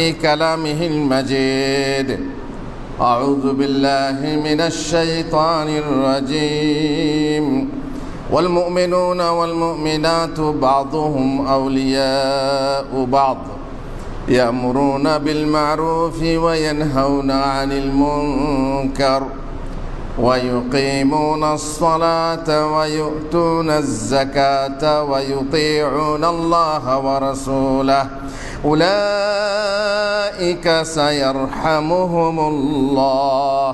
كلامه المجيد. أعوذ بالله من الشيطان الرجيم. والمؤمنون والمؤمنات بعضهم أولياء بعض يأمرون بالمعروف وينهون عن المنكر ويقيمون الصلاة ويؤتون الزكاة ويطيعون الله ورسوله أولئك سيرحمهم الله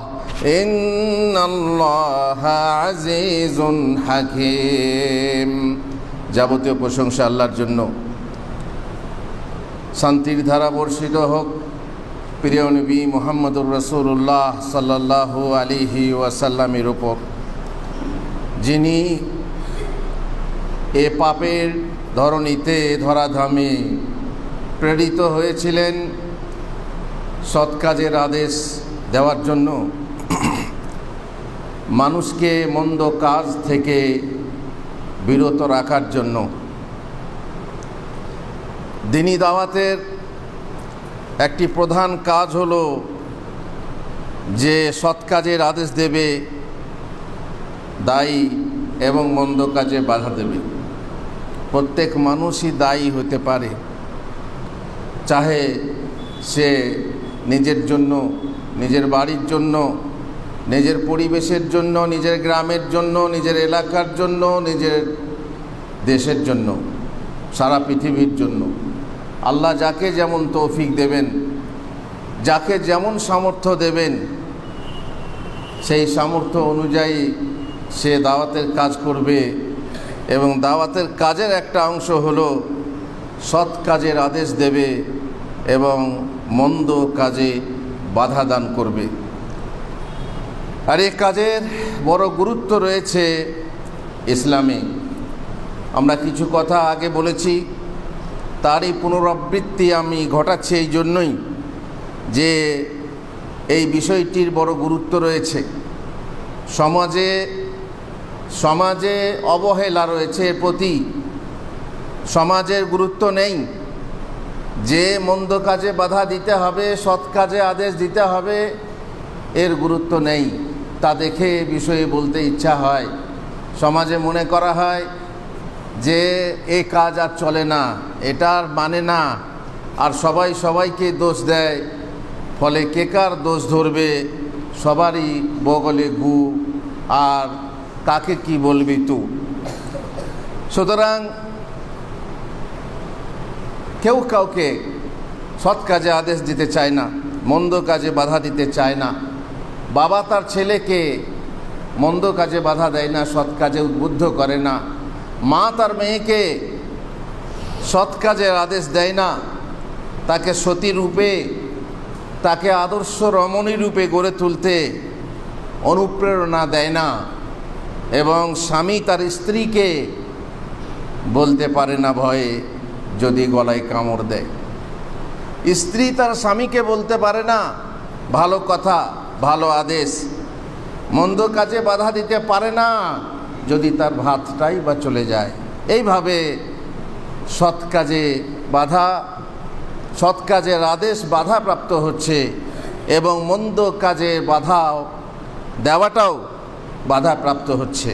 إن الله عزيز حكيم। যাবতীয় প্রশংসা আল্লাহর জন্য। শান্তির ধারা বর্ষিত হোক প্রিয় নবী মুহাম্মদুর রাসূলুল্লাহ সাল্লাল্লাহু আলাইহি ওয়াসাল্লামের উপর, যিনি এ পাপের ধরণীতে ধরাধামে প্রেরিত হয়েছিলেন সৎ কাজের আদেশ দেওয়ার জন্য, মানুষকে মন্দ কাজ থেকে বিরত রাখার জন্য। দ্বীনি দাওয়াতের একটি প্রধান কাজ হলো যে সৎ কাজের আদেশ দেবে, দায়ী এবং মন্দ কাজে বাধা দেবে। প্রত্যেক মানুষই দায়ী হতে পারে, চাহে সে নিজের জন্য, নিজের বাড়ির জন্য, নিজের পরিবেশের জন্য, নিজের গ্রামের জন্য, নিজের এলাকার জন্য, নিজের দেশের জন্য, সারা পৃথিবীর জন্য। আল্লাহ যাকে যেমন তৌফিক দেবেন, যাকে যেমন সামর্থ্য দেবেন, সেই সামর্থ্য অনুযায়ী সে দাওয়াতের কাজ করবে। এবং দাওয়াতের কাজের একটা অংশ হলো সৎ কাজের আদেশ দেবে এবং মন্দ কাজে বাধা দান করবে। আর এই কাজের বড় গুরুত্ব রয়েছে ইসলামে। আমরা কিছু কথা আগে বলেছি, তারই পুনরাবৃত্তি আমি ঘটাচ্ছি এই জন্যই যে এই বিষয়টির বড় গুরুত্ব রয়েছে। সমাজে অবহেলা রয়েছে এর প্রতি। সমাজের গুরুত্ব নেই যে মন্দ কাজে বাধা দিতে হবে, সৎ কাজে আদেশ দিতে হবে, এর গুরুত্ব নেই। তা দেখে বিষয়ে বলতে ইচ্ছা হয়। সমাজে মনে করা হয় যে এই কাজ আর চলে না, এটা আর মানে না, আর সবাই সবাইকে দোষ দেয়। ফলে কে কার দোষ ধরবে, সবারই বগলে গু, আর কাকে কি বলবি তু। সুতরাং কেউ কাউকে সৎ কাজে আদেশ দিতে চায় না, মন্দ কাজে বাধা দিতে চায় না। বাবা তার ছেলেকে মন্দ কাজে বাধা দেয় না, সৎ কাজে উদ্বুদ্ধ করে না। মা তার মেয়েকে সৎ কাজের আদেশ দেয় না, তাকে সতী রূপে, তাকে আদর্শ রমণী রূপে গড়ে তুলতে অনুপ্রেরণা দেয় না। এবং স্বামী তার স্ত্রীকে বলতে পারে না ভয়ে যদি গলায় কামড় দেয়। স্ত্রী তার স্বামীকে বলতে পারে না ভালো কথা, ভালো আদেশ। মন্দ কাজে বাধা দিতে পারে না যদি তার ভাতটাই বা চলে যায়। এইভাবে সৎ কাজে বাধা, সৎ কাজের আদেশ বাধাপ্রাপ্ত হচ্ছে এবং মন্দ কাজে বাধা দেওয়াটাও বাধাপ্রাপ্ত হচ্ছে।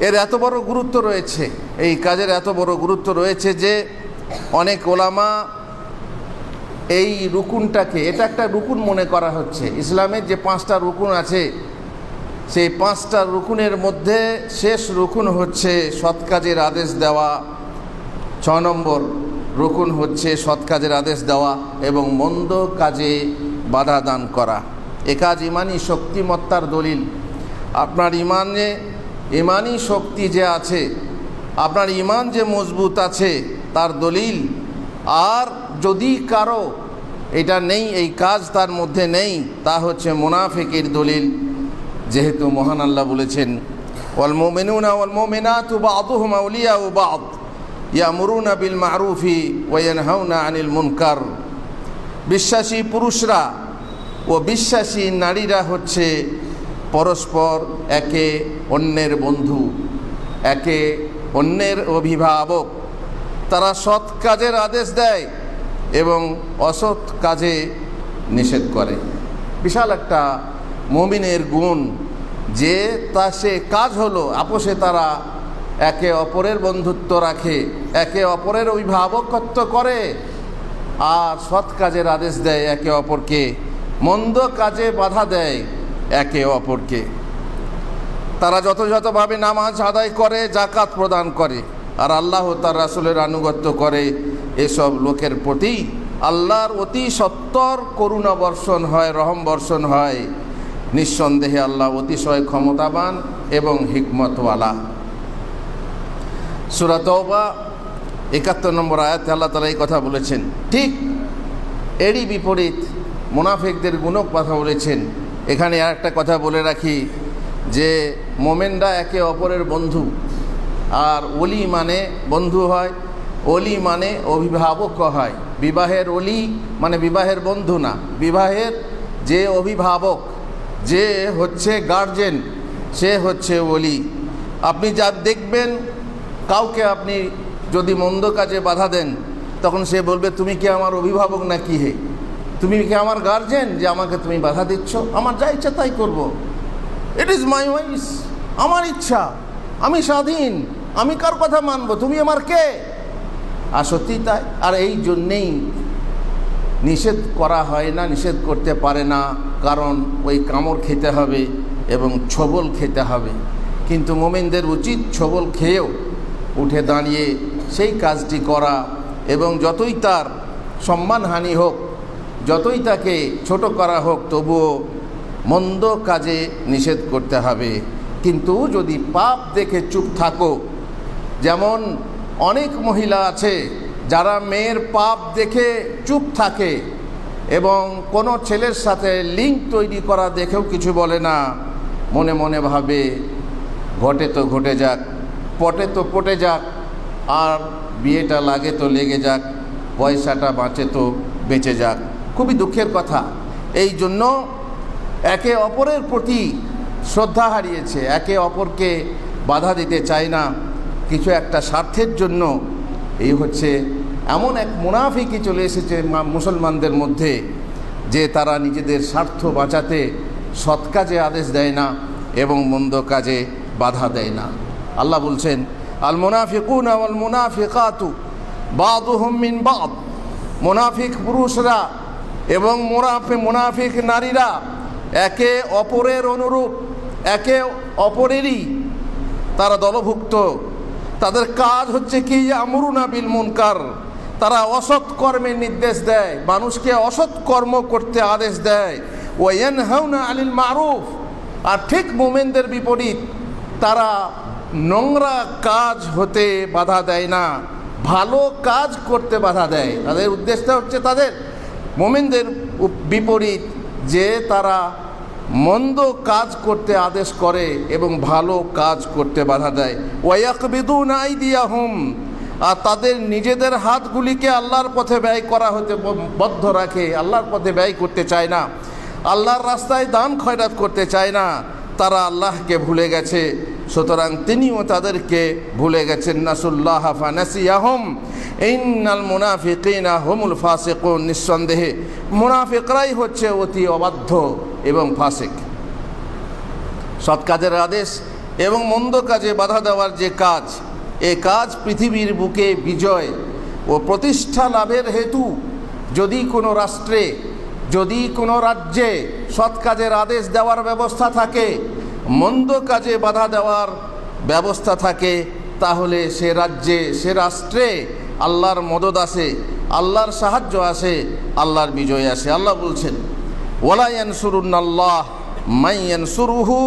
এর এত বড় গুরুত্ব রয়েছে, এই কাজের এত বড় গুরুত্ব রয়েছে যে অনেক ওলামা এই রুকুনটাকে, এটা একটা রুকুন মনে করা হচ্ছে। ইসলামের যে 5টা রুকুন আছে, সেই 5টা রুকুনের মধ্যে শেষ রুকুন হচ্ছে সৎ কাজের আদেশ দেওয়া। 6 নম্বর রুকুন হচ্ছে সৎ কাজের আদেশ দেওয়া এবং মন্দ কাজে বাধা দান করা। এ কাজ ইমানি শক্তিমত্তার দলিল। আপনার ইমানি শক্তি যে আছে, আপনার ইমান যে মজবুত আছে তার দলিল। আর যদি কারো এটা নেই, এই কাজ তার মধ্যে নেই, তা হচ্ছে মুনাফিকের দলিল। যেহেতু মহান আল্লাহ বলেছেন, ওয়াল মুমিনুনা ওয়াল মুমিনাতু বা'দুহুম আউলিয়াউ বা'দ ইয়ামুরুনা বিল মা'রুফি ওয়া ইয়ানহাউনা আনিল মুনকার। বিশ্বাসী পুরুষরা ও বিশ্বাসী নারীরা হচ্ছে পরস্পর একে অন্যের বন্ধু, একে অন্যের অভিভাবক। তারা সৎ কাজের আদেশ দেয় এবং অসৎ কাজে নিষেধ করে। বিশাল একটা মুমিনের গুণ যে সে কাজ হলো আপোষে তারা একে অপরের বন্ধুত্ব রাখে, একে অপরের অভিভাবকত্ব করে, আর সৎ কাজের আদেশ দেয় একে অপরকে, মন্দ কাজে বাধা দেয় একে অপরকে। তারা যথাযথভাবে নামাজ আদায় করে, জাকাত প্রদান করে, আর আল্লাহ তার রাসূলের আনুগত্য করে। এসব লোকের প্রতি আল্লাহর অতি সত্বর করুণা বর্ষণ হয়, রহম বর্ষণ হয়। নিঃসন্দেহে আল্লাহ অতিশয় ক্ষমতাবান এবং হিকমতওয়ালা। সূরা তাওবা ৭১ নম্বর আয়াতে আল্লাহ তাআলা এই কথা বলেছেন। ঠিক এরই বিপরীত মুনাফিকদের গুণক কথা বলেছেন। এখানে আর একটা কথা বলে রাখি যে মোমেনরা একে অপরের বন্ধু, আর ওলি মানে বন্ধু হয়, ওলি মানে অভিভাবক হয়। বিবাহের ওলি মানে বিবাহের বন্ধু না, বিবাহের যে অভিভাবক, যে হচ্ছে গার্জেন, সে হচ্ছে ওলি। আপনি যা দেখবেন কাউকে আপনি যদি মন্দ কাজে বাধা দেন, তখন সে বলবে তুমি কি আমার অভিভাবক না কি হে, তুমি কি আমার গার্জেন যে আমাকে তুমি বাধা দিচ্ছ? আমার যা ইচ্ছা তাই করব। ইট ইজ মাই ওয়াইস, আমার ইচ্ছা, আমি স্বাধীন, আমি কার কথা মানবো, তুমি আমার কে? আর সত্যি তাই। আর এই জন্যেই নিষেধ করা হয় না, নিষেধ করতে পারে না, কারণ ওই কামড় খেতে হবে এবং ছবল খেতে হবে। কিন্তু মুমিনদের উচিত ছবল খেয়েও উঠে দাঁড়িয়ে সেই কাজটি করা, এবং যতই তার সম্মানহানি হোক, যতই তাকে ছোট করা হোক, তবুও মন্দ কাজে নিষেধ করতে হবে। কিন্তু যদি পাপ দেখে চুপ থাকো, যেমন অনেক মহিলা আছে যারা মেয়ের পাপ দেখে চুপ থাকে এবং কোনো ছেলের সাথে লিঙ্ক তৈরি করা দেখেও কিছু বলে না, মনে মনে ভাবে ঘটে তো ঘটে যাক, পটে তো পটে যাক, আর বিয়েটা লাগে তো লেগে যাক, পয়সাটা বাঁচে তো বেঁচে যাক। খুবই দুঃখের কথা। এই জন্য একে অপরের প্রতি শ্রদ্ধা হারিয়েছে, একে অপরকে বাধা দিতে চায় না কিছু একটা স্বার্থের জন্য। এই হচ্ছে এমন এক মুনাফিকই চলে এসেছে মুসলমানদের মধ্যে, যে তারা নিজেদের স্বার্থ বাঁচাতে সৎ কাজে আদেশ দেয় না এবং মন্দ কাজে বাধা দেয় না। আল্লাহ বলছেন, আল মুনাফিকুনা ওয়াল মুনাফিকাতু বাদুহুম মিন বাদ। মুনাফিক পুরুষরা এবং মুনাফিক নারীরা একে অপরের অনুরূপ, একে অপরেরই তারা দলভুক্ত। তাদের কাজ হচ্ছে কি, আমরুনা বিল মুনকার, তারা অসৎ কর্মের নির্দেশ দেয়, মানুষকে অসৎ কর্ম করতে আদেশ দেয়। ওয়া ইয়ানহাউনা আনিল মারুফ, আর ঠিক মুমিনদের বিপরীত, তারা নোংরা কাজ হতে বাধা দেয় না, ভালো কাজ করতে বাধা দেয়। তাদের উদ্দেশ্যটা হচ্ছে তাদের মুমিনদের বিপরীত, যে তারা মন্দ কাজ করতে আদেশ করে এবং ভালো কাজ করতে বাধা দেয়। ওয়ায়াকবিদুনা আইদিয়াহুম, আর তাদের নিজেদের হাতগুলিকে আল্লাহর পথে ব্যয় করা হতে বদ্ধ রাখে, আল্লাহর পথে ব্যয় করতে চায় না, আল্লাহর রাস্তায় দান খয়রাত করতে চায় না। তারা আল্লাহকে ভুলে গেছে, সুতরাং তিনিও তাদেরকে ভুলে গেছেন। নাসুল্লাহ ফানাসিয়াহুম ইন্নাল মুনাফিকিনা হুমুল ফাসিকুন। নিঃসন্দেহে মুনাফিকরাই হচ্ছে অতি অবাধ্য এবং ফাসিক। সৎ কাজের আদেশ এবং মন্দ কাজে বাধা দেওয়ার যে কাজ, এ কাজ পৃথিবীর বুকে বিজয় ও প্রতিষ্ঠা লাভের হেতু যদি কোনো রাষ্ট্রে, যদি কোনো রাজ্যে সৎ কাজের আদেশ দেওয়ার ব্যবস্থা থাকে, মন্দ কাজে বাধা দেওয়ার ব্যবস্থা থাকে, তাহলে সে রাজ্যে, সে রাষ্ট্রে আল্লাহর মদদ আসে, আল্লাহর সাহায্য আসে, আল্লাহর বিজয় আসে। আল্লাহ বলছেন, ওয়ালা ইয়ানসুরুনাল্লাহ মান ইয়ানসুরুহু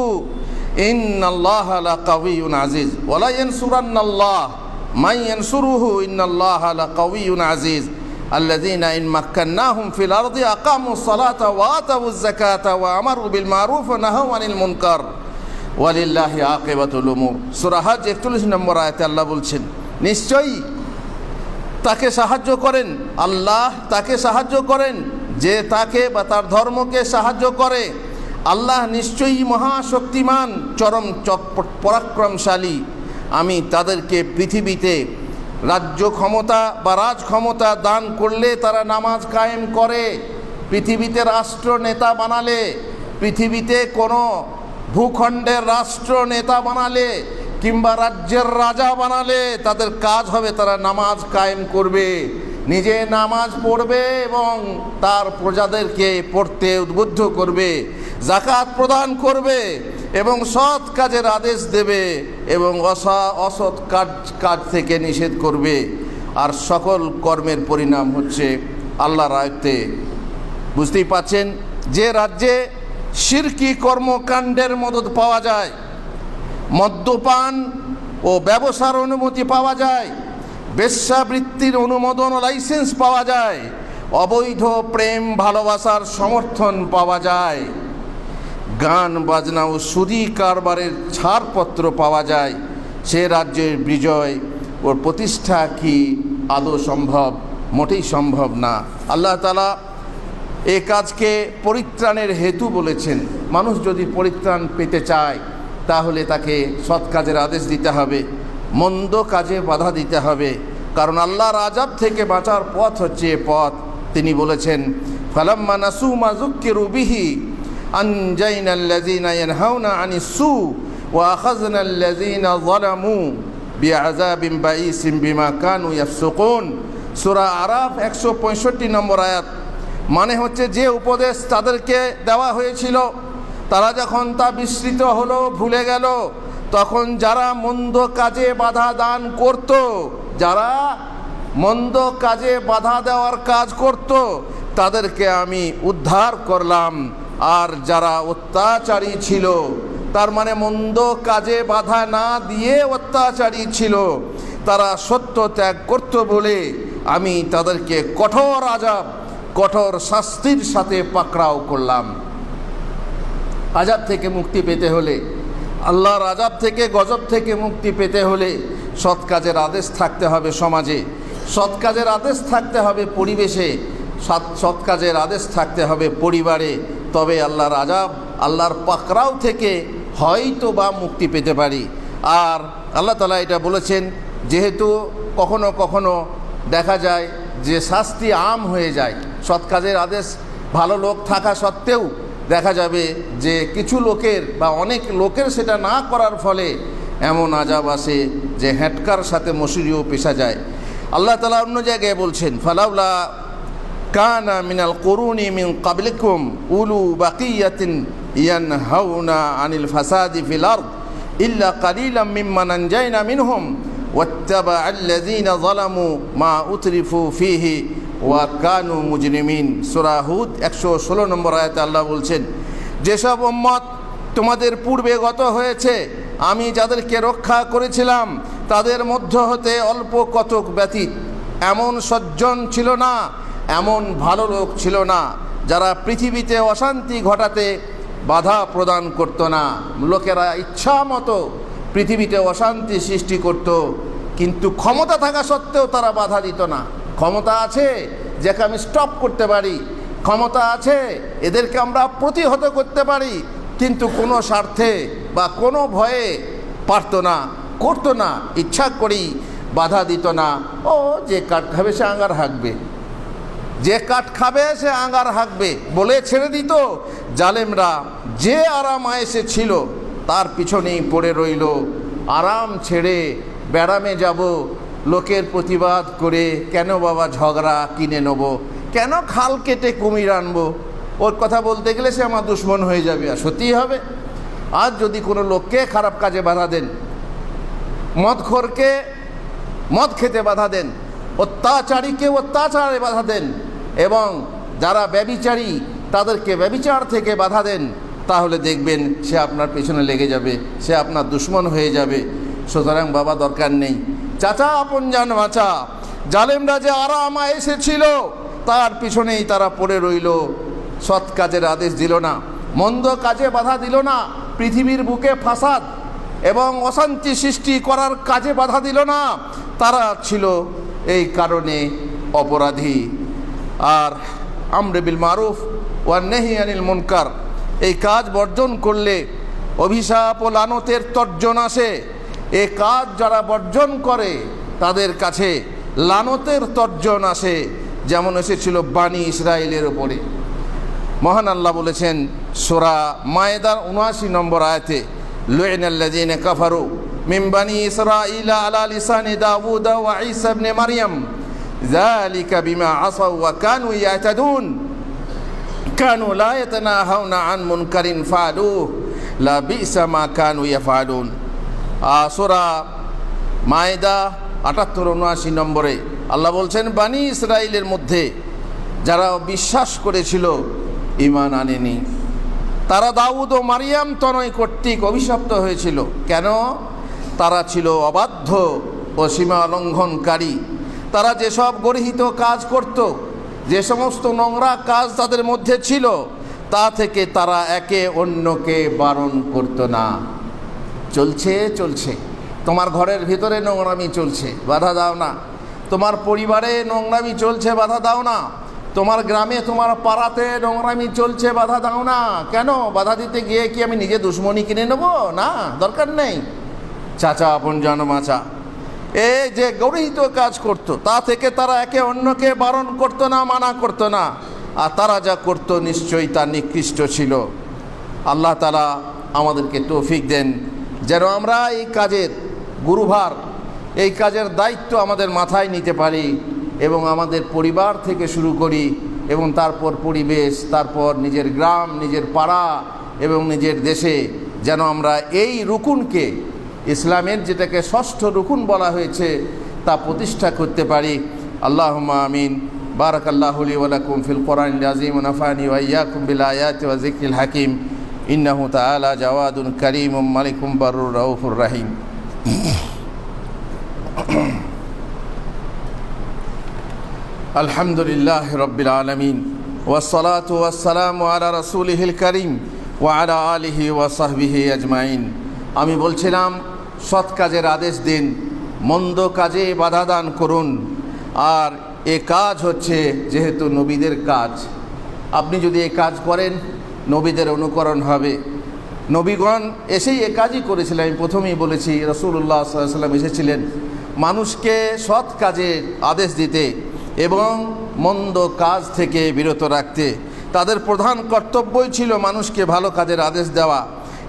ইন্নাল্লাহা লাকাওয়িয়্যুন আজিজ। ওয়ালা ইয়ানসুরান্নাল্লাহ মান ইয়ানসুরুহু ইন্নাল্লাহা লাকাওয়িয়্যুন আজিজ। আল্লাযীনা ইন মাক্কান্নাহুম ফিল আরদি আকামুস সালাতা ওয়া আতাউয যাকাতা ওয়া আমারু বিল মারুফ ওয়া নাহাউ আনিল মুনকার ওয়ালিল্লাহি আকিবাতুল উমুর। সূরা হজ ৪১ নম্বর আয়াতে আল্লাহ বলছেন, নিশ্চয়ই তাকে সাহায্য করেন, আল্লাহ তাকে সাহায্য করেন যে তাকে বা তার ধর্মকে সাহায্য করে। আল্লাহ নিশ্চয়ই মহাশক্তিমান, চরম পরাক্রমশালী। আমি তাদেরকে পৃথিবীতে রাজ্য ক্ষমতা বা রাজ ক্ষমতা দান করলে তারা নামাজ কায়েম করে। পৃথিবীতে রাষ্ট্র নেতা বানালে, পৃথিবীতে কোনো ভূখণ্ডের রাষ্ট্র নেতা বানালে কিংবা রাজ্যের রাজা বানালে তাদের কাজ হবে তারা নামাজ কায়েম করবে, নিজে নামাজ পড়বে এবং তার প্রজাদেরকে পড়তে উদ্বুদ্ধ করবে, যাকাত প্রদান করবে এবং সৎ কাজের আদেশ দেবে এবং অসৎ কাজ থেকে নিষেধ করবে। আর সকল কর্মের পরিণাম হচ্ছে আল্লাহর আয়ত্তে। বুঝতেই পাচ্ছেন, যে রাজ্যে শিরকি কর্মকাণ্ডের মদদ পাওয়া যায়, মদ্যপান ও ব্যবসার অনুমতি পাওয়া যায়, বেশ্যাবৃত্তির অনুমোদন ও লাইসেন্স পাওয়া যায়, অবৈধ প্রেম ভালোবাসার সমর্থন পাওয়া যায়, গান বাজনা ও সুদী কারবারের ছাড়পত্র পাওয়া যায়, সে রাজ্যের বিজয় ও প্রতিষ্ঠা কি আদৌ সম্ভব? মোটেই সম্ভব না। আল্লাহ তাআলা এ কাজকে পরিত্রাণের হেতু বলেছেন। মানুষ যদি পরিত্রাণ পেতে চায় তাহলে তাকে সৎ কাজের আদেশ দিতে হবে, মন্দ কাজে বাধা দিতে হবে, কারণ আল্লাহর আযাব থেকে বাঁচার পথ হচ্ছে এ পথ। তিনি বলেছেন, ফালাম্মা নাসু মা যুক্কিরু বিহি আনজাইনাল্লাযীনা ইয়ানহাউনা আনিস সু ওয়া আখাযনাল্লাযীনা যালামু বিআযাবিন বাঈসিন বিমা কানু ইয়াফসুকুন। সূরা আরাফ 165 নম্বর আয়াত। মানে হচ্ছে, যে উপদেশ তাদেরকে দেওয়া হয়েছিল তারা যখন তা বিস্মৃত হলো, ভুলে গেল, তখন যারা মন্দ কাজে বাধা দান করত, যারা মন্দ কাজে বাধা দেওয়ার কাজ করত তাদেরকে আমি উদ্ধার করলাম। আর যারা অত্যাচারী ছিল, তার মানে মন্দ কাজে বাধা না দিয়ে অত্যাচারী ছিল, তারা সত্য ত্যাগ করত বলে আমি তাদেরকে কঠোর আযাব, কঠোর শাস্তির সাথে পাকড়াও করলাম। আযাব থেকে মুক্তি পেতে হলে, আল্লাহর আযাব থেকে, গজব থেকে মুক্তি পেতে হলে সৎ কাজের আদেশ থাকতে হবে সমাজে, সৎ কাজের আদেশ থাকতে হবে পরিবেশে, সৎ কাজের আদেশ থাকতে হবে পরিবারে। তবে আল্লাহর আযাব, আল্লাহর পাকড়াও থেকে হয়তো বা মুক্তি পেতে পারি। আর আল্লাহ তাআলা এটা বলেছেন, যেহেতু কখনো কখনো দেখা যায় যে শাস্তি আম হয়ে যায়, সৎ কাজের আদেশ ভালো লোক থাকা সত্ত্বেও দেখা যাবে যে কিছু লোকের বা অনেক লোকের সেটা না করার ফলে এমন আযাব আসে যে হ্যাটকার সাথে মশুরিও পেশা যায়। আল্লাহ তাআলা অন্য জায়গায় বলছেন, ফালাউলা কানা মিনাল কুরুনি মিন ক্বাবলিকুম উলু বাকিয়াতিন ইয়ানহাউনা আনিল ফাসাদি ফিল আরদ ইল্লা কালিলাম মিম্মান আনজাইনা মিনহুম ওয়াত্তাবাআল্লাযীনা যালামু মা উতরিফু ফীহি ওয়া কানু মুজরিমিন। সূরা হুদ 116 নম্বর আয়াতে আল্লাহ বলছেন, যেসব উম্মত তোমাদের পূর্বে গত হয়েছে আমি যাদেরকে রক্ষা করেছিলাম তাদের মধ্য হতে অল্প কতক ব্যতীত এমন সজ্জন ছিল না, এমন ভালো লোক ছিল না যারা পৃথিবীতে অশান্তি ঘটাতে বাধা প্রদান করত না। লোকেরা ইচ্ছা মতো পৃথিবীতে অশান্তি সৃষ্টি করত, কিন্তু ক্ষমতা থাকা সত্ত্বেও তারা বাধা দিত না। ক্ষমতা আছে যাকে আমি স্টপ করতে পারি, ক্ষমতা আছে এদেরকে আমরা প্রতিহত করতে পারি, কিন্তু কোনো স্বার্থে বা কোনো ভয়ে পারত না, করতো না, ইচ্ছা করেই বাধা দিত না। ও যে কাঠ খাবে সে আঙ্গার হাঁকবে, যে কাঠ খাবে সে আঙ্গার হাঁকবে বলে ছেড়ে দিত। জালেমরা যে আরাম আয়েসে ছিল তার পিছনেই পড়ে রইল। আরাম ছেড়ে ব্যারামে যাব, লোকের প্রতিবাদ করে কেন বাবা ঝগড়া কিনে নেব, কেন খাল কেটে কুমির আনবো, ওর কথা বলতে গেলে সে আমার দুশ্মন হয়ে যাবে। আর সত্যিই হবে। আজ যদি কোনো লোককে খারাপ কাজে বাধা দেন, মদখোরকে মদ খেতে বাধা দেন, অত্যাচারীকে অত্যাচারে বাধা দেন এবং যারা ব্যভিচারী তাদেরকে ব্যভিচার থেকে বাধা দেন, তাহলে দেখবেন সে আপনার পেছনে লেগে যাবে, সে আপনার দুশ্মন হয়ে যাবে। সুতরাং বাবা দরকার নেই, চাচা আপন জান বাঁচা। জালেমরা যে আরাম এসেছিল তার পিছনেই তারা পড়ে রইল, সৎ কাজের আদেশ দিল না, মন্দ কাজে বাধা দিল না, পৃথিবীর বুকে ফাসাদ এবং অশান্তি সৃষ্টি করার কাজে বাধা দিল না। তারা ছিল এই কারণে অপরাধী। আর আমরে বিল মারুফ ওয়ান নাহি আনিল মুনকার, এই কাজ বর্জন করলে অভিশাপ ও লানতের তর্জন আসে। এই কাজ যারা বর্জন করে তাদের কাছে লানতের তর্জন আসে, যেমন এসেছিল বানি ইসরাইলের ওপরে। মহান আল্লাহ বলেছেন সূরা মায়েদার ৭৯ নম্বর আয়াতে, লুইনাল্লাযীনা কাফারু মিন বানি ইসরাঈলা আলা লিসানি দাউদ ওয়া ঈসা ইবনে মারইয়াম যালিকা বিমা আসাউ ওয়া কানু ইয়াতাদুন কানু লা ইয়াতানাহাউনা আন মুনকারিন ফাআলুহু লা বিসা মা কানু ইয়াফআলুন। সূরা মায়েদা ৭৮-৭৯ নম্বরে আল্লাহ বলছেন, বানি ইসরাইলের মধ্যে যারা বিশ্বাস করেছিল, ঈমান আনেনি, তারা দাউদ ও মারিয়াম তনয় কর্তৃক অভিশপ্ত হয়েছিল। কেন? তারা ছিল অবাধ্য ও সীমা লঙ্ঘনকারী। তারা যেসব গর্হিত কাজ করত, যে সমস্ত নোংরা কাজ তাদের মধ্যে ছিল, তা থেকে তারা একে অন্যকে বারণ করত না। চলছে তোমার ঘরের ভিতরে নোংরামি চলছে, বাধা দাও না। তোমার পরিবারে নোংরামি চলছে, বাধা দাও না। তোমার গ্রামে, তোমার পাড়াতে নোংরামি চলছে, বাধা দাও না। কেন? বাধা দিতে গিয়ে কি আমি নিজে দুশ্মনী কিনে নেব? না, দরকার নেই। চাচা আপন জনমাচা, এই যে গর্হিত কাজ করত, তা থেকে তারা একে অন্যকে বারণ করত না, মানা করত না। আর তারা যা করত নিশ্চয়ই তা নিকৃষ্ট ছিল। আল্লাহ তাআলা আমাদেরকে তৌফিক দেন যেন আমরা এই কাজের গুরুভার, এই কাজের দায়িত্ব আমাদের মাথায় নিতে পারি এবং আমাদের পরিবার থেকে শুরু করি এবং তারপর পরিবেশ, তারপর নিজের গ্রাম, নিজের পাড়া এবং নিজের দেশে যেন আমরা এই রুকুনকে, ইসলামের যেটাকে ষষ্ঠ রুকুন বলা হয়েছে, তা প্রতিষ্ঠা করতে পারি। আল্লাহুম্মা আমিন। বারাকাল্লাহু লি ওয়া লাকুম ফিল কোরআনিল আযীম ওয়া নাফানি ওয়া ইয়্যাকুম বিল আয়াতি ওয়া যিকরিল হাকীম। ইন্নাহু তাআলা জাওয়াদুন কারীমুম মালিকুম বারুর রাউফুর রাহিম। আলহামদুলিল্লাহ রাব্বিল আলামিন ওয়াসসালাতু ওয়াসসালামু আলা রাসূলিহিল কারীম ওয়া আলা আলিহি ওয়া সাহবিহি আজমাইন। আমি বলছিলাম, সৎ কাজের আদেশ দিন, মন্দ কাজে বাধা দান করুন। আর এ কাজ হচ্ছে যেহেতু নবীদের কাজ, আপনি যদি এ কাজ করেন নবীদের অনুকরণ হবে। নবীগণ এসেই এ কাজই করেছিলেন। আমি প্রথমেই বলেছি, রাসূলুল্লাহ সাল্লাল্লাহু আলাইহি ওয়াসাল্লাম এসেছিলেন মানুষকে সৎ কাজের আদেশ দিতে এবং মন্দ কাজ থেকে বিরত রাখতে। তাদের প্রধান কর্তব্যই ছিল মানুষকে ভালো কাজের আদেশ দেওয়া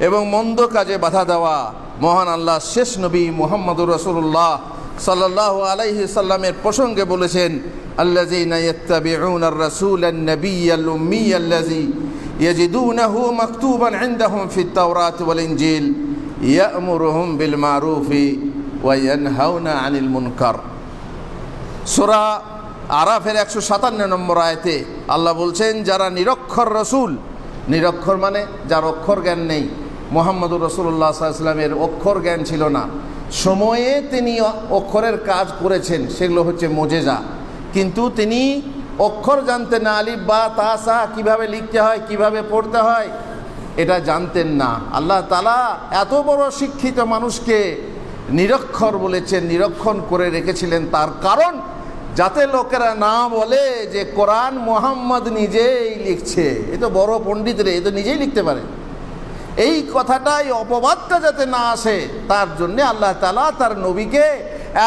এবং মন্দ কাজে বাধা দেওয়া। মহান আল্লাহ শেষ নবী মুহাম্মদুর রাসূলুল্লাহ সাল্লাল্লাহু আলাইহি সাল্লামের প্রসঙ্গে বলেছেন, আল্লাযীনা ইয়াত্তাবিউনার রাসূলান নাবিয়্যাল উম্মিয়্যাল্লাযী ইয়াজিদুনাহু মাকতুবান ইনদাহুম ফিত তাওরাত ওয়াল ইনজিল ইয়া'মুরুহুম বিল মারুফি ওয়া ইয়ানহাউনা আনিল মুনকার। সূরা আরাফের ১৫৭ নম্বর আয়াতে আল্লাহ বলছেন, যারা নিরক্ষর রসুল, নিরক্ষর মানে যার অক্ষর জ্ঞান নেই। মুহাম্মদুর রাসূলুল্লাহ সাল্লাল্লাহু আলাইহি ওয়াসাল্লামের অক্ষর জ্ঞান ছিল না। সময়ে তিনি অক্ষরের কাজ করেছেন, সেগুলো হচ্ছে মুজেজা, কিন্তু তিনি অক্ষর জানতেন না। আলিফ বা তা সা কীভাবে লিখতে হয়, কিভাবে পড়তে হয়, এটা জানতেন না। আল্লাহ তাআলা এত বড় শিক্ষিত মানুষকে নিরক্ষর বলেছেন, নিরক্ষণ করে রেখেছিলেন। তার কারণ যাতে লোকেরা না বলে যে কোরআন মুহাম্মদ নিজেই লিখছে, এ তো বড় পণ্ডিত রে, এ তো নিজেই লিখতে পারে। এই কথাটাই, অপবাদটা যাতে না আসে, তার জন্যে আল্লাহ তাআলা তার নবীকে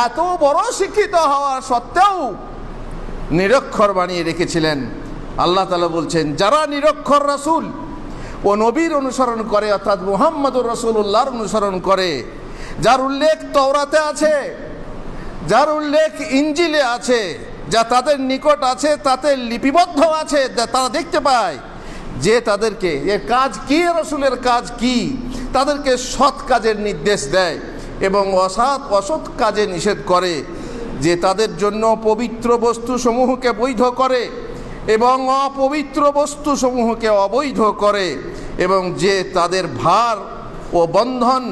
এত বড় শিক্ষিত হওয়া সত্ত্বেও নিরক্ষর বানিয়ে রেখেছিলেন। আল্লাহ তাআলা বলছেন, যারা নিরক্ষর রাসূল ও নবীর অনুসরণ করে, অর্থাৎ মুহাম্মদুর রাসূলুল্লাহর অনুসরণ করে, যার উল্লেখ তওরাতে আছে, যার উল্লেখ ইনজিলে আছে, যা তাদের নিকট আছে, তাতে লিপিবদ্ধ আছে, তারা দেখতে পায় যে তাদেরকে এর কাজ কি, রসুলের কাজ কি, তাদেরকে সৎ কাজের নির্দেশ দেয় এবং অসৎ কাজে নিষেধ করে, যে তাদের জন্য পবিত্র বস্তুসমূহকে বৈধ করে এবং অপবিত্র বস্তুসমূহকে অবৈধ করে, এবং যে তাদের ভার ও বন্ধন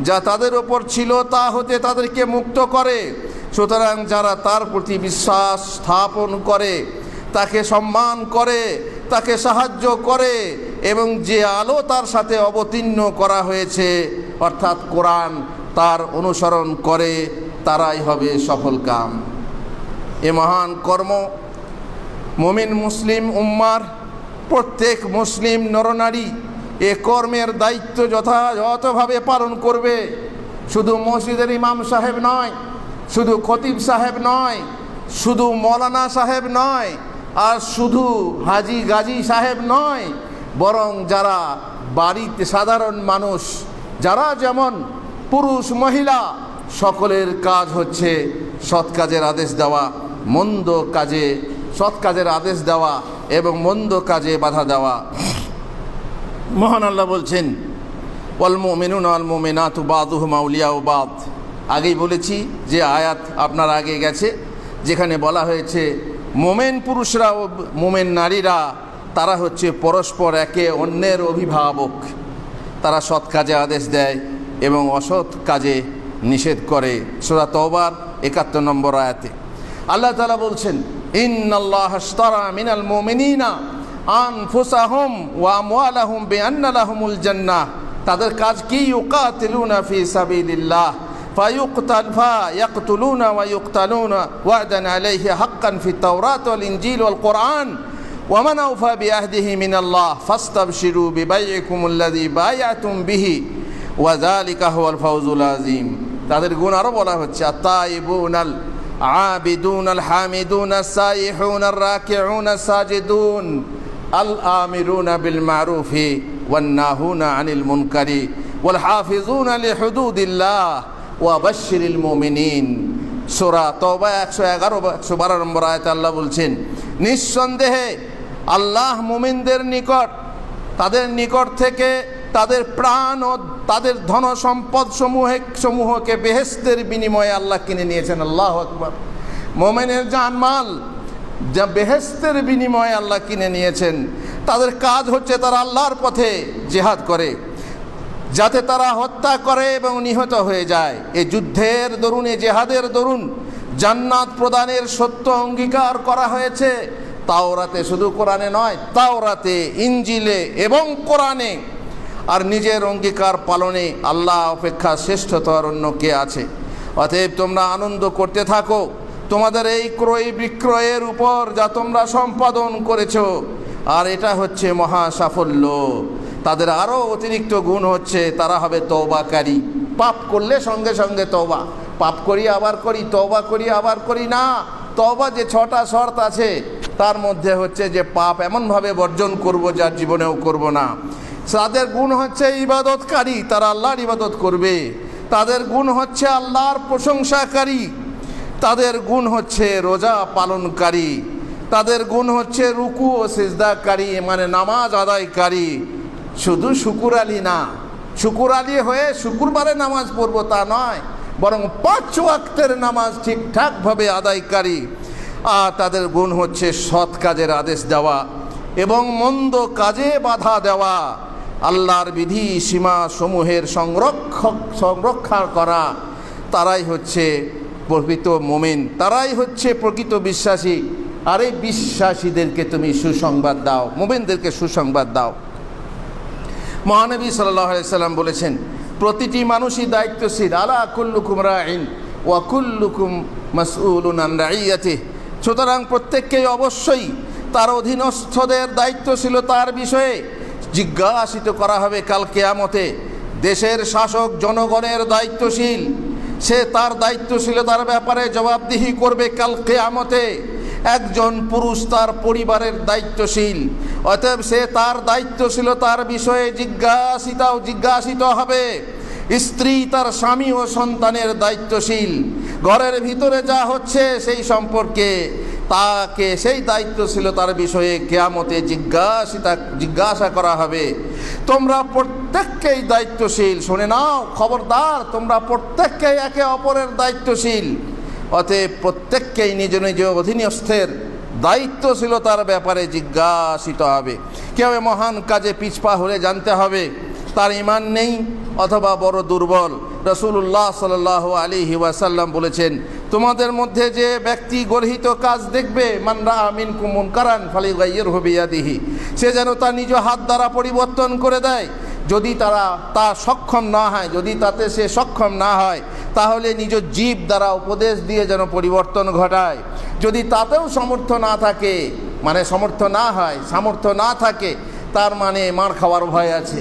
যা তাদের ওপর ছিল তা হতে তাদেরকে মুক্ত করে। সুতরাং যারা তার প্রতি বিশ্বাস স্থাপন করে, তাকে সম্মান করে, তাকে সাহায্য করে এবং যে আলো তার সাথে অবতীর্ণ করা হয়েছে অর্থাৎ কোরআন, তার অনুসরণ করে, তারাই হবে সফলকাম। এ মহান কর্ম মুমিন মুসলিম উম্মার প্রত্যেক মুসলিম নরনারী এ কর্মের দায়িত্ব যথাযথভাবে পালন করবে। শুধু মসজিদের ইমাম সাহেব নয়, শুধু খতিব সাহেব নয়, শুধু মৌলানা সাহেব নয়, আর শুধু হাজি গাজী সাহেব নয়, বরং যারা বাড়িতে সাধারণ মানুষ, যারা যেমন পুরুষ মহিলা, সকলের কাজ হচ্ছে সৎ কাজের আদেশ দেওয়া, মন্দ কাজে সৎ কাজের আদেশ দেওয়া এবং মন্দ কাজে বাধা দেওয়া। মহান আল্লাহ বলছেন, ওয়াল মুমিনুনা ওয়াল মুমিনাতু বাযুহুম আউলিয়াউ বাদ। আগেই বলেছি যে আয়াত আপনার আগে গেছে, যেখানে বলা হয়েছে মোমেন পুরুষরা ও মোমেন নারীরা তারা হচ্ছে পরস্পর একে অন্যের অভিভাবক। তারা সৎ কাজে আদেশ দেয় এবং অসৎ কাজে নিষেধ করে। সূরা তাওবার ৭১ নম্বর আয়াতে আল্লাহ তাআলা বলছেন, ইন্নাল্লাহা আশতারা মিনাল মুমিনিনা আনফুসাহুম ওয়া আমওয়ালাহুম বিআন্না লাহুমুল জান্নাহ। তাদের কাজ কি? ইউকাতিলুনা ফি সাবিলিল্লাহ ফায়াকতুলুনা ওয়া ইউকতালুনা ওয়া'দান আলাইহি হাক্কান ফিত তাওরাত ওয়াল ইনজিল ওয়াল কুরআন ওয়া মান আওফা বিআহদিহি মিনাল্লাহ ফাস্তাবশিরু বিবাইইকুমুল্লাযী বায়াতুম বিহি ওয়া যালিকা হুয়াল ফাওজুল আযীম। তাদের গুণ আরো বলা হচ্ছে, আত-তাইবুনাল আবিদুনাল হামিদুনাস সাইহুনার রাকিউনাস সাজিদুন আল আমিরুনা বিল মারুফি ওয়ান নাহুনা আনিল মুনকারি ওয়াল হাফিজুনা লিহুদুদিল্লাহ ওয়া বাশশিরিল মুমিনিন। সূরা তাওবা ১১১-১১২ নম্বর আয়াতে আল্লাহ বলছেন, নিঃসন্দেহে আল্লাহ মুমিনদের নিকট, তাদের নিকট থেকে তাদের প্রাণ ও তাদের ধন সম্পদ সমূহকে বেহেশতের বিনিময়ে আল্লাহ কিনে নিয়েছেন। আল্লাহু আকবার। মুমিনের জানমাল যা বেহেশতের বিনিময়ে আল্লাহ কিনে নিয়েছেন। তাদের কাজ হচ্ছে তারা আল্লাহর পথে জিহাদ করে, যাতে তারা হত্যা করে এবং নিহত হয়ে যায়। এই যুদ্ধের দরুন, এই জিহাদের দরুন জান্নাত প্রদানের সত্য অঙ্গীকার করা হয়েছে। তাওরাতে, শুধু কোরআনে নয়, তাওরাতে, ইনজিলে এবং কোরআনে। আর নিজের অঙ্গীকার পালনে আল্লাহ অপেক্ষা শ্রেষ্ঠতর অন্য কে আছে? অতএব তোমরা আনন্দ করতে থাকো তোমাদের এই ক্রয় বিক্রয়ের উপর যা তোমরা সম্পাদন করেছ, আর এটা হচ্ছে মহা সাফল্য। তাদের আরও অতিরিক্ত গুণ হচ্ছে তারা হবে তওবাকারী। পাপ করলে সঙ্গে সঙ্গে তওবা, পাপ করি আবার করি, তওবা করি আবার করি না। তওবা যে 6টা শর্ত আছে তার মধ্যে হচ্ছে যে পাপ এমনভাবে বর্জন করব যার জীবনেও করব না। তাদের গুণ হচ্ছে ইবাদতকারী, তারা আল্লাহর ইবাদত করবে। তাদের গুণ হচ্ছে আল্লাহর প্রশংসাকারী। তাদের গুণ হচ্ছে রোজা পালনকারী। তাদের গুণ হচ্ছে রুকু ও সিজদাকারী, মানে নামাজ আদায়কারী। শুধু শুকুর আলী না, শুকুর আলী হয়ে শুক্রবারে নামাজ পড়ব তা নয়, বরং 5 ওয়াক্তের নামাজ ঠিকঠাকভাবে আদায়কারী। আর তাদের গুণ হচ্ছে সৎ কাজের আদেশ দেওয়া এবং মন্দ কাজে বাধা দেওয়া, আল্লাহর বিধি সীমা সমূহের সংরক্ষা করা। তারাই হচ্ছে প্রকৃত মুমিন, তারাই হচ্ছে প্রকৃত বিশ্বাসী। আর এই বিশ্বাসীদেরকে তুমি সুসংবাদ দাও, মুমিনদেরকে সুসংবাদ দাও। মহানবী সাল্লাল্লাহু আলাইহি সাল্লাম বলেছেন, প্রতিটি মানুষই দায়িত্বশীল। আলা কুল্লুকুম রাইন ওয়া কুল্লুকুম মাসউলুন আন রাইয়াতিহি। সুতরাং প্রত্যেককেই অবশ্যই তার অধীনস্থদের দায়িত্বশীলতার বিষয়ে জিজ্ঞাসিত করা হবে কাল কিয়ামতে। দেশের শাসক জনগণের দায়িত্বশীল, সে তার দায়িত্বশীলতার ব্যাপারে জবাবদিহি করবে কাল কিয়ামতে। একজন পুরুষ তার পরিবারের দায়িত্বশীল, অতএব সে তার দায়িত্বশীলতার বিষয়ে জিজ্ঞাসিত হবে। স্ত্রী তার স্বামী ও সন্তানের দায়িত্বশীল, ঘরের ভিতরে যা হচ্ছে সেই সম্পর্কে তাকে সেই দায়িত্বশীলতার বিষয়ে কিয়ামতে জিজ্ঞাসা করা হবে। তোমরা প্রত্যেককেই দায়িত্বশীল, শুনে নাও, খবরদার, তোমরা প্রত্যেককেই একে অপরের দায়িত্বশীল। অতএব প্রত্যেককেই নিজ নিজ অধীনস্থের দায়িত্বশীলতার ব্যাপারে জিজ্ঞাসিত হবে। কেউ মহান কাজে পিছপা হলে জানতে হবে তার ঈমান নেই অথবা বড় দুর্বল। রাসূলুল্লাহ সাল্লাল্লাহু আলাইহি ওয়াসাল্লাম বলেছেন, তোমাদের মধ্যে যে ব্যক্তি গর্হিত কাজ দেখবে, মান রাআ মিনকুম মুনকারান ফালিগাইয়িরহু বিয়াদিহি, সে যেন তা নিজ হাত দ্বারা পরিবর্তন করে দেয়। যদি তা সক্ষম না হয়, যদি তাতে সে সক্ষম না হয়, তাহলে নিজ জীব দ্বারা উপদেশ দিয়ে যেন পরিবর্তন ঘটায়। যদি তাতেও সামর্থ্য না থাকে, মানে সামর্থ্য না থাকে, তার মানে মার খাওয়ার ভয় আছে,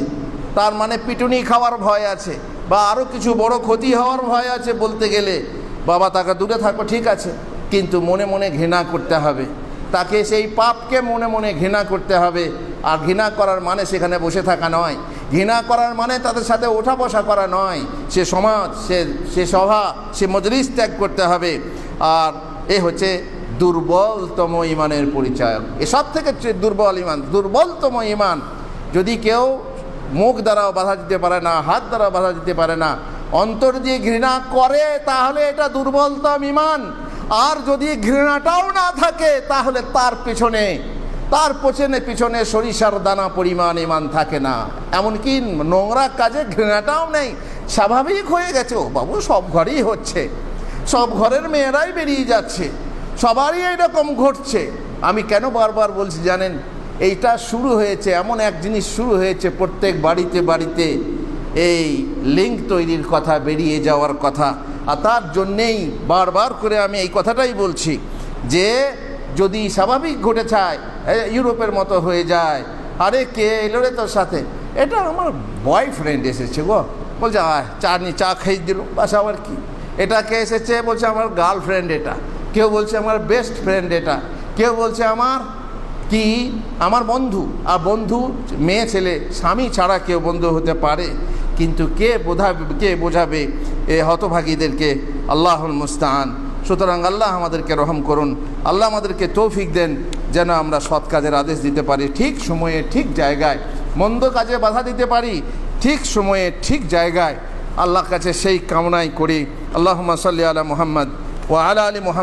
তার মানে পিটুনি খাওয়ার ভয় আছে, বা আরও কিছু বড় ক্ষতি হওয়ার ভয় আছে বলতে গেলে, বাবা তাকে দূরে থাকো, ঠিক আছে, কিন্তু মনে মনে ঘৃণা করতে হবে, তাকে সেই পাপকে মনে মনে ঘৃণা করতে হবে। আর ঘৃণা করার মানে সেখানে বসে থাকা নয়, ঘৃণা করার মানে তাদের সাথে ওঠা বসা করা নয়, সে সমাজ, সে সভা, সে মজলিস ত্যাগ করতে হবে। আর এ হচ্ছে দুর্বলতম ইমানের পরিচয়। এসব থেকে দুর্বল ইমান, দুর্বলতম ইমান। যদি কেউ মুখ দ্বারাও বাধা দিতে পারে না, হাত দ্বারাও বাধা দিতে পারে না, অন্তর দিয়ে ঘৃণা করে, তাহলে এটা দুর্বলতম ইমান। আর যদি ঘৃণাটাও না থাকে তাহলে তার পিছনে সরিষার দানা পরিমাণ ইমান থাকে না। এমনকি নোংরা কাজে ঘৃণাটাও নেই, স্বাভাবিক হয়ে গেছে, ও বাবু সব ঘরেই হচ্ছে, সব ঘরের মেয়েরাই বেরিয়ে যাচ্ছে, সবারই এইরকম ঘটছে। আমি কেন বারবার বলছি জানেন, এইটা শুরু হয়েছে, এমন এক জিনিস শুরু হয়েছে প্রত্যেক বাড়িতে বাড়িতে, এই লিঙ্ক তৈরির কথা, বেরিয়ে যাওয়ার কথা। আর তার জন্যেই বারবার করে আমি এই কথাটাই বলছি যে যদি স্বাভাবিক ঘটে যায়, ইউরোপের মতো হয়ে যায়, আরে কে এলো রে তোর সাথে, এটা আমার বয়ফ্রেন্ড এসেছে গো, বলছে চা খাইয়ে দিল, বাস আবার কি। এটা কে এসেছে, বলছে আমার গার্লফ্রেন্ড এটা, কেউ বলছে আমার বেস্ট ফ্রেন্ড এটা, কেউ বলছে আমার বন্ধু। আর বন্ধু মেয়ে ছেলে স্বামী ছাড়া কেউ বন্ধু হতে পারে, কিন্তু কে বোঝাবে এ হতভাগীদেরকে? আল্লাহুল মুস্তাআন। সুতরাং আল্লাহ আমাদেরকে রহম করুন, আল্লাহ আমাদেরকে তৌফিক দেন যেন আমরা সৎ কাজের আদেশ দিতে পারি ঠিক সময়ে ঠিক জায়গায়, মন্দ কাজে বাধা দিতে পারি ঠিক সময়ে ঠিক জায়গায়। আল্লাহর কাছে সেই কামনাই করি। আল্লাহুম্মা সাল্লি আলা মুহাম্মদ ওয়া আলা আলি মুহাম্মদ।